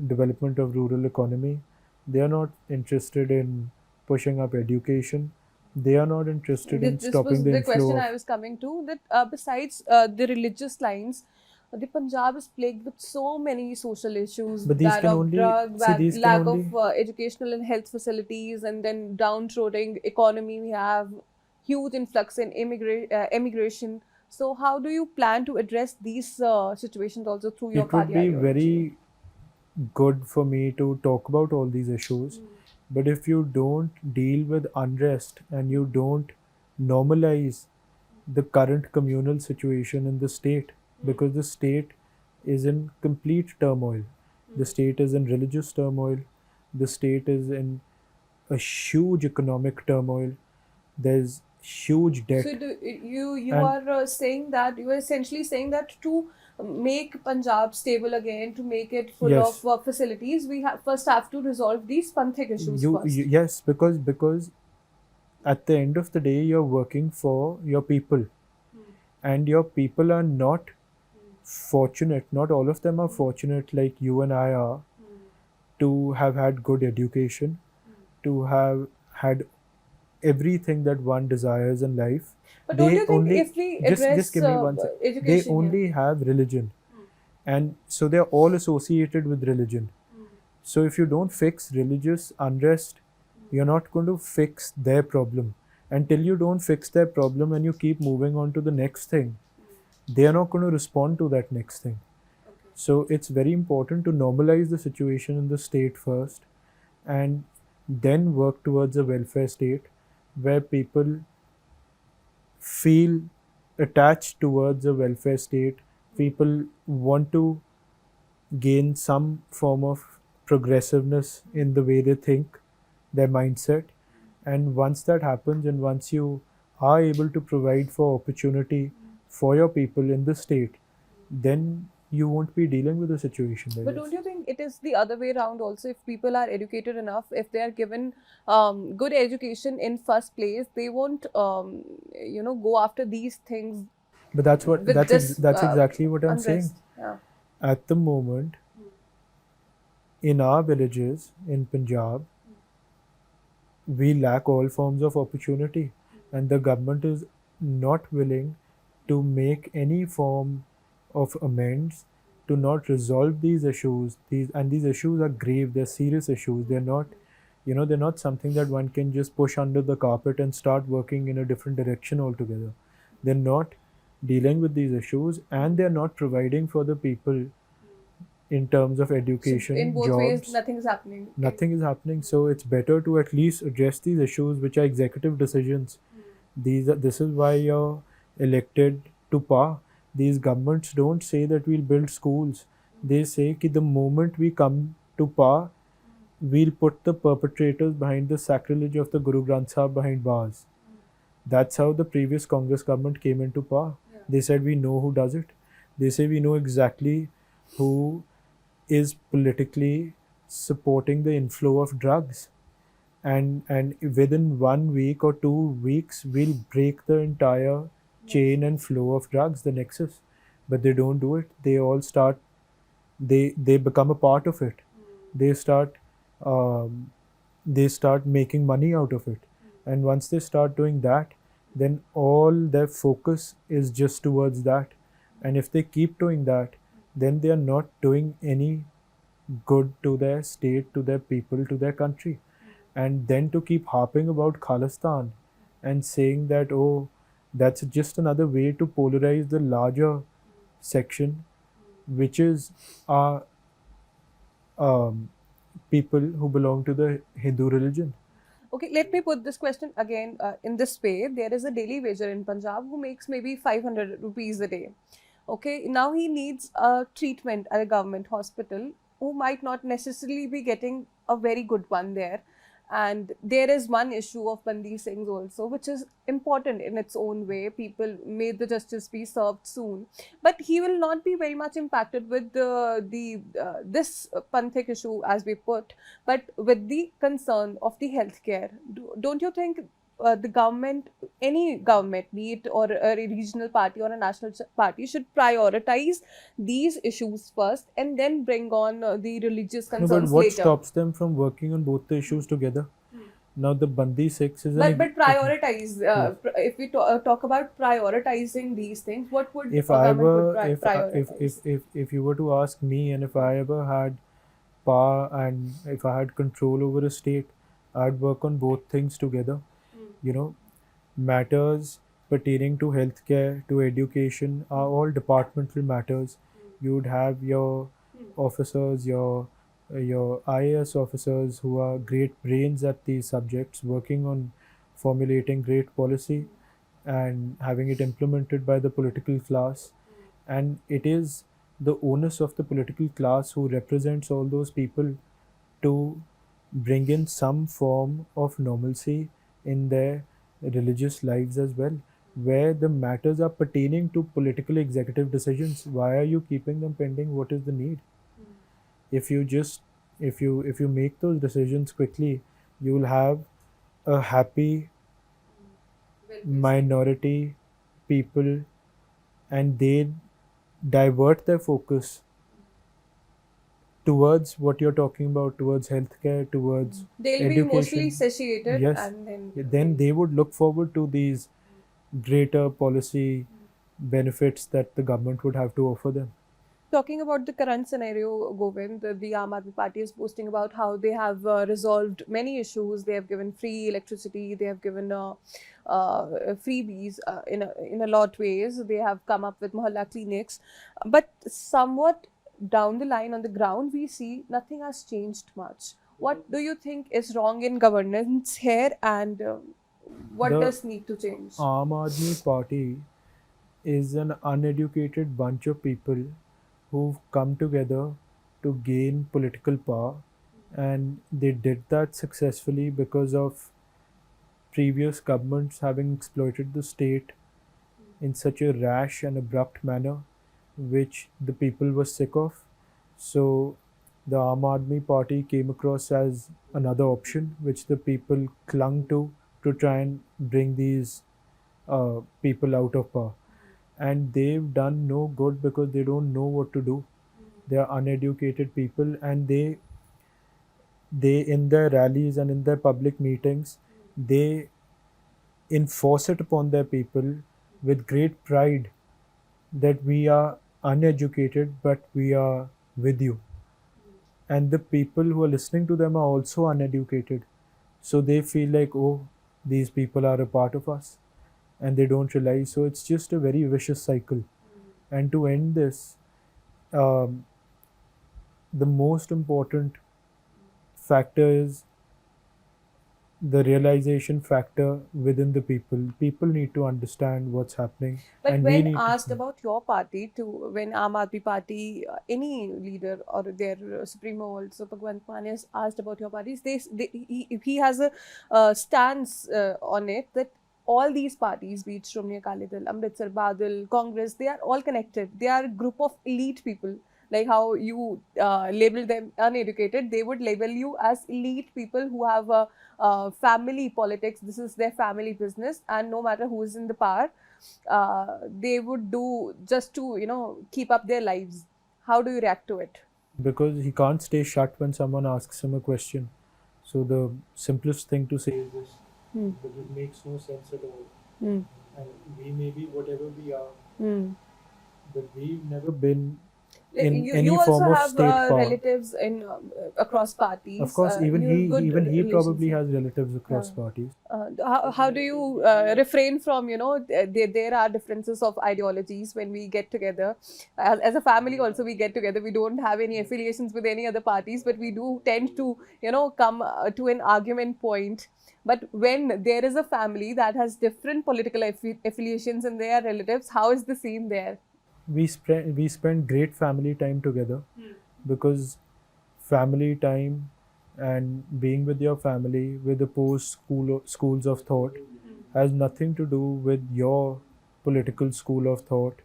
development of rural economy. They are not interested in pushing up education. They are not interested in This stopping was the the inflow question of. I was coming to. That besides the religious lines, the Punjab is plagued with so many social issues, But these that can of only drug, see, these can lack of only, educational and health facilities, and then downtrodden economy. We have huge influx in immigration. So, how do you plan to address these situations also through your it would party be ideology? very good for me to talk about all these issues. But if you don't deal with unrest and you don't normalize the current communal situation in the state, because the state is in complete turmoil, the state is in religious turmoil, the state is in a huge economic turmoil, there's huge So debt. you And are saying that you are essentially saying that to make Punjab stable again, to make it full of yes, facilities, we first have to resolve these Panthic issues you first. yes, because at the end of the day you're working for your people, and your people are not fortunate, not all of them are fortunate like you and I are, to have had good education, to have had everything that one desires in life. But don't They you think only, if we just address give me one sec. They education here? only have religion, and so they're all associated with religion. So if you don't fix religious unrest, you're not going to fix their problem. Until you don't fix their problem and you keep moving on to the next thing, they are not going to respond to that next thing. So it's very important to normalize the situation in the state first, and then work towards a welfare state where people feel attached towards a welfare state. People want to gain some form of progressiveness in the way they think, their mindset. And once that happens, and once you are able to provide for opportunity for your people in the state, then you won't be dealing with a situation like But don't this. you think it is the other way around also? If people are educated enough, if they are given good education in first place, they won't, go after these things But with this that's exactly what I'm saying. unrest. Yeah. At the moment, in our villages in Punjab, we lack all forms of opportunity, and the government is not willing to make any form of amends to not resolve these issues. These issues are grave, they're serious issues. They're not, they're not something that one can just push under the carpet and start working in a different direction altogether. They're not dealing with these issues, and they're not providing for the people in terms of So in education, both ways, jobs. nothing is happening. Nothing is happening. So it's better to at least address these issues, which are executive decisions. This is why you're elected to power. These governments don't say that we'll build schools. They say that the moment we come to power, we'll put the perpetrators behind the sacrilege of the Guru Granth Sahib behind bars. That's how the previous Congress government came into power. They said we know who does it. They say we know exactly who is politically supporting the inflow of drugs, and within 1 week or 2 weeks we'll break the entire chain and flow of drugs, the nexus. But they don't do it. They all start, they become a part of it. They start um, they start making money out of it. And once they start doing that, then all their focus is just towards that. And if they keep doing that, then they are not doing any good to their state, to their people, to their country. And then to keep harping about Khalistan and saying that, oh, that's just another way to polarize the larger section, which is our people who belong to the Hindu religion. Okay, let me put this question again in this way. There is a daily wager in Punjab who makes maybe 500 rupees a day. Okay, now he needs a treatment at a government hospital who might not necessarily be getting a very good one there. And there is one issue of Bandi Singhs also, which is important in its own way. People may the justice be served soon, but he will not be very much impacted with the this Panthic issue as we put, but with the concern of the healthcare. Don't you think the government, any government, be it or a regional party or a national party, should prioritize these issues first and then bring on the religious No, but concerns what later? stops them from working on both the issues together? Now, the Bandi Sikhs is But prioritize. yes. If we talk about prioritizing these things, what would If a I government would were, if I- prioritize? if you were to ask me, and if I ever had power and if I had control over a state, I'd work on both things together. You know, matters pertaining to healthcare, to education are all departmental matters. You would have your officers, your IAS officers who are great brains at these subjects, working on formulating great policy and having it implemented by the political class. And it is the onus of the political class who represents all those people to bring in some form of normalcy in their religious lives as well, where the matters are pertaining to political executive decisions. Why are you keeping them pending? What is the need? If you just if you make those decisions quickly, you will have a happy minority people, and they divert their focus towards what you're talking about, towards healthcare, towards They'll be mostly education. satiated Yes, and then they would look forward to these greater policy benefits that the government would have to offer them. Talking about the current scenario, Govind, the Aam Aadmi Party is posting about how they have resolved many issues. They have given free electricity. They have given freebies in a lot ways. They have come up with mohalla clinics, but somewhat down the line on the ground, we see nothing has changed much. What do you think is wrong in governance here, and what The does need to change? Aam Aadmi Party is an uneducated bunch of people who've come together to gain political power, and they did that successfully because of previous governments having exploited the state in such a rash and abrupt manner, which the people were sick of. So the Aam Aadmi Party came across as another option, which the people clung to try and bring these people out of power. And they've done no good because they don't know what to do. They are uneducated people, and they in their rallies and in their public meetings, they enforce it upon their people with great pride that we are uneducated but we are with you. And the people who are listening to them are also uneducated, so they feel like, oh, these people are a part of us, and they don't realize. So it's just a very vicious cycle. And to end this, um, the most important factor is the realization factor within the people. People need to understand what's happening, But and we when need asked to. about your party, to when Aam Aadmi Party, any leader or their supremo also, Bhagwant Mann is asked about your parties, he has a stance on it that all these parties, be it Shiromani Akali Dal, Amritsar, Badal, Congress, they are all connected. They are a group of elite people. Like how you label them uneducated, they would label you as elite people who have a family politics. This is their family business, and no matter who is in the power, they would do just to keep up their lives. How do you react to it? Because he can't stay shut when someone asks him a question. So the simplest thing to say is this, Hmm. but it makes no sense at all. Hmm. And we may be whatever we are, Hmm. but we've never been in You any also form of have state power. relatives in across parties. Of course, even You have good he relations. probably has relatives across Yeah. parties. How do you refrain from, there are differences of ideologies when we get together? As a family, also, we get together. We don't have any affiliations with any other parties, but we do tend to, come to an argument point. But when there is a family that has different political affiliations and their relatives, how is the scene there? We spend great family time together because family time and being with your family with opposed schools of thought has nothing to do with your political school of thought,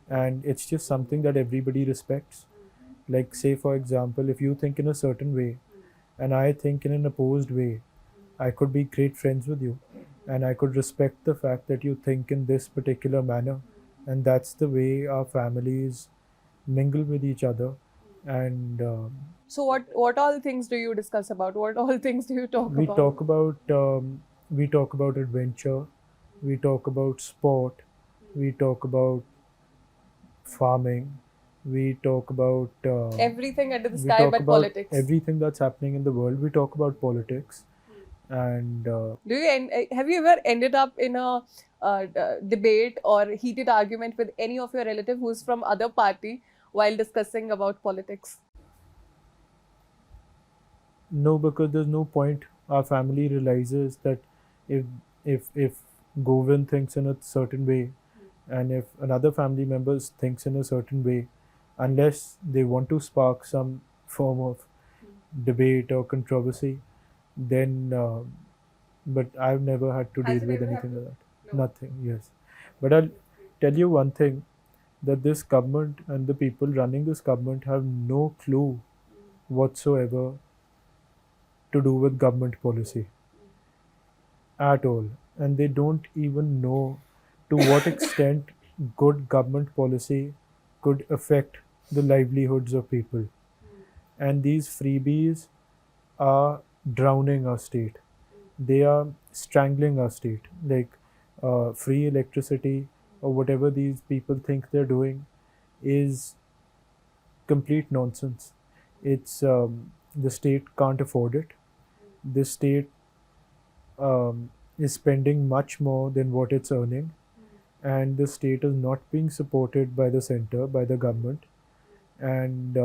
and it's just something that everybody respects. Like, say for example, if you think in a certain way and I think in an opposed way, I could be great friends with you, and I could respect the fact that you think in this particular manner, and that's the way our families mingle with each other. And So what all things do you discuss about? What all things do you talk we about? talk about adventure, we talk about sport, we talk about farming, we talk about Everything under the sky but politics. everything that's happening in the world. We talk about politics, and Have you ever ended up in a debate or heated argument with any of your relative who's from other party while discussing about politics? no, because there's no point. Our family realizes that if if Govind thinks in a certain way, and if another family member thinks in a certain way, unless they want to spark some form of debate or controversy, then but I've never had to Has deal it with ever anything happened? like that. No. Nothing. Yes, but I'll tell you one thing, that this government and the people running this government have no clue whatsoever to do with government policy at all, and they don't even know to what extent good government policy could affect the livelihoods of people. And these freebies are drowning our state. They are strangling our state. Like free electricity or whatever these people think they're doing is complete nonsense. It's the state can't afford it. The state is spending much more than what it's earning, and the state is not being supported by the center, by the government. And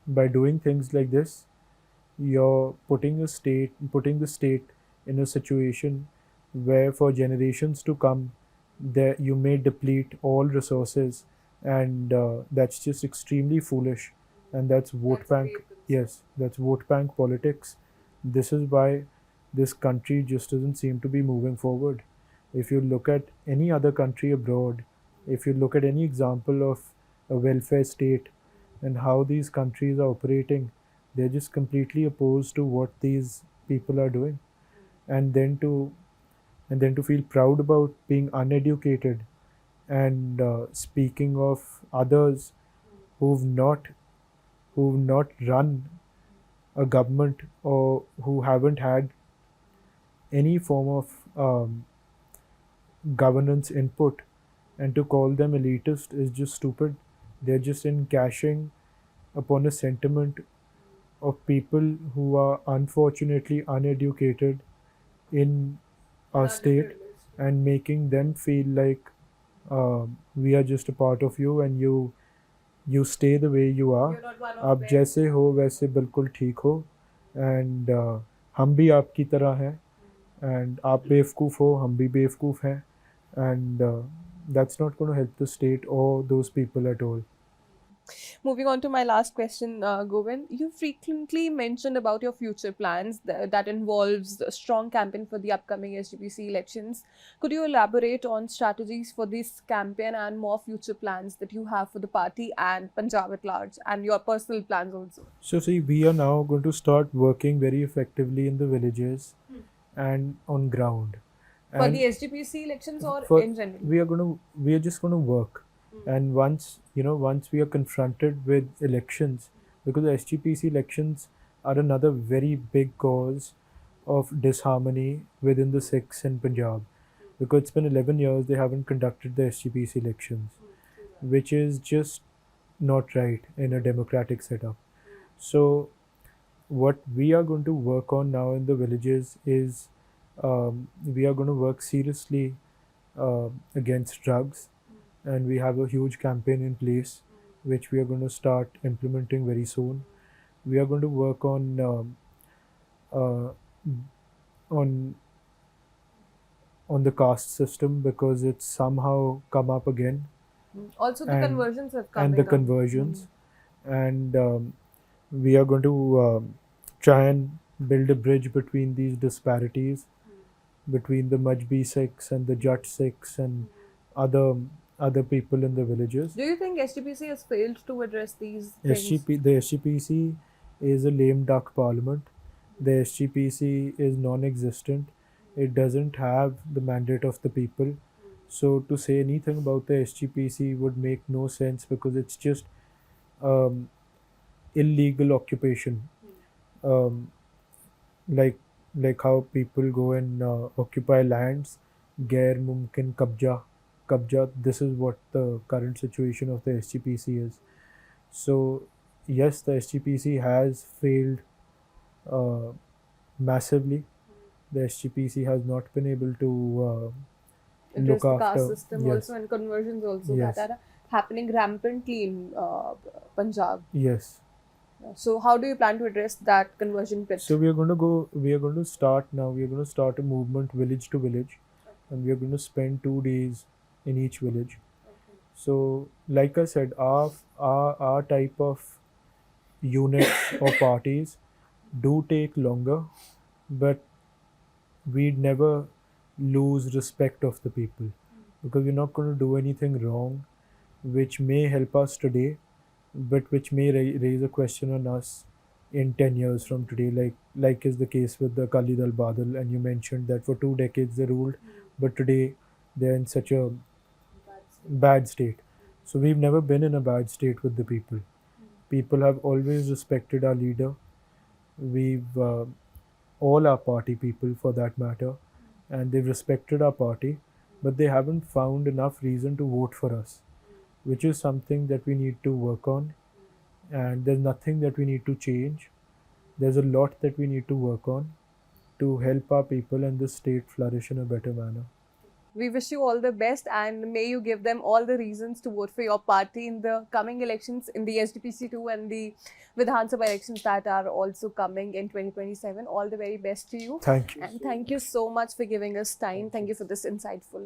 by doing things like this, you're putting the state in a situation where for generations to come, there you may deplete all resources, and that's just extremely foolish, and that's vote That's a bank. grave concern. Yes, that's vote bank politics. This is why this country just doesn't seem to be moving forward. If you look at any other country abroad, if you look at any example of a welfare state and how these countries are operating, they're just completely opposed to what these people are doing. And then to feel proud about being uneducated, and speaking of others who've not who've not run a government or who haven't had any form of governance input, and to call them elitist is just stupid. They're just encashing upon a sentiment of people who are unfortunately uneducated in our state, and making them feel like we are just a part of you, and you stay the way you are. You're not one of आप them. जैसे हो वैसे बिल्कुल ठीक हो, and हम भी आपकी तरह हैं, and आप बेवकूफ़ हो हम भी बेवकूफ़ हैं, and that's not going to help the state or those people at all. Moving on to my last question, Govind, you frequently mentioned about your future plans that involves a strong campaign for the upcoming SGPC elections. Could you elaborate on strategies for this campaign and more future plans that you have for the party and Punjab at large, and your personal plans also? So see, we are now going to start working very effectively in the villages and on ground. For And the SGPC elections or for in general? we are just going to work. And once we are confronted with elections, because the SGPC elections are another very big cause of disharmony within the Sikhs in Punjab, because it's been 11 years they haven't conducted the SGPC elections, which is just not right in a democratic setup. So what we are going to work on now in the villages is we are going to work seriously against drugs, and we have a huge campaign in place which we are going to start implementing very soon. We are going to work uh, on on the caste system because it's somehow come up again, Also, the and conversions have and coming the up. conversions, and we are going to try and build a bridge between these disparities between the Majbi Sikhs and the Jat Sikhs and other other people in the villages. Do you think SGPC has failed to address these things? The SGPC is a lame duck parliament. The SGPC is non-existent. It doesn't have the mandate of the people. So to say anything about the SGPC would make no sense because it's just um, illegal occupation. Um, like like how people go and occupy lands, gair mumkin kabja. This is what the current situation of the SGPC is. So yes, the SGPC has failed uh, massively. The SGPC has not been able to Address look the caste after. system Yes, also and conversions also that yes, are happening rampantly in Punjab. yes. So, how do you plan to address that conversion pit? So we are going to go. We are going to start now. We are going to start a movement village to village, and we are going to spend 2 days in each village. So, like I said, our type of units or parties do take longer, but we'd never lose respect of the people because we're not going to do anything wrong, which may help us today, but which may raise a question on us in 10 years from today, like is the case with the Akali Dal Badal. And you mentioned that for 2 decades they ruled, but today they're in such a bad state. So we've never been in a bad state with the people. People have always respected our leader. We've all our party people for that matter, and they've respected our party, but they haven't found enough reason to vote for us, which is something that we need to work on. And there's nothing that we need to change. There's a lot that we need to work on to help our people and the state flourish in a better manner. We wish you all the best and may you give them all the reasons to vote for your party in the coming elections in the SDPC2 and the Vidhan Sabha elections that are also coming in 2027. All the very best to you. Thank you. And thank you so much for giving us time. Thank you for this insightful